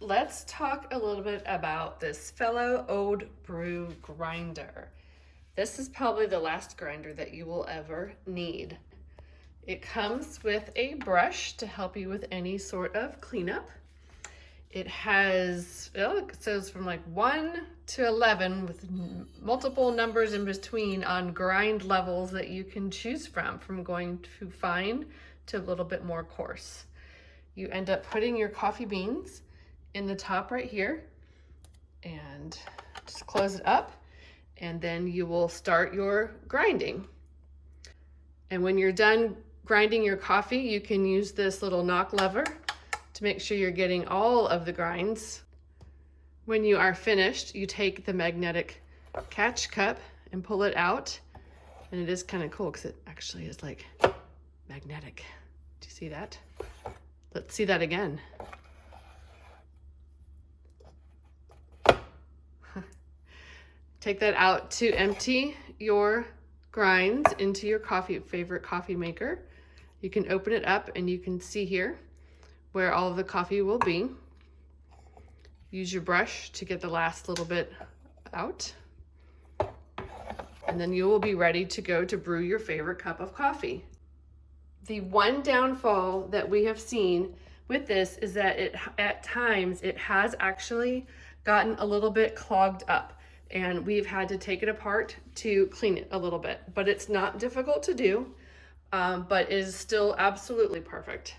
let's talk a little bit about this Fellow Ode Brew Grinder. This is probably the last grinder that you will ever need. It comes with a brush to help you with any sort of cleanup. It has, it says from like 1 to 11 with multiple numbers in between on grind levels that you can choose from going to fine to a little bit more coarse. You end up putting your coffee beans in the top right here and just close it up, and then you will start your grinding. And when you're done grinding your coffee, you can use this little knock lever to make sure you're getting all of the grinds. When you are finished, you take the magnetic catch cup and pull it out, and it is kind of cool because it actually is like magnetic. Do you see that? Let's see that again. Take that out to empty your grinds into your favorite coffee maker. You can open it up and you can see here where all of the coffee will be. Use your brush to get the last little bit out. And then you will be ready to go to brew your favorite cup of coffee. The one downfall that we have seen with this is that at times it has actually gotten a little bit clogged up, and we've had to take it apart to clean it a little bit. But it's not difficult to do, but it is still absolutely perfect.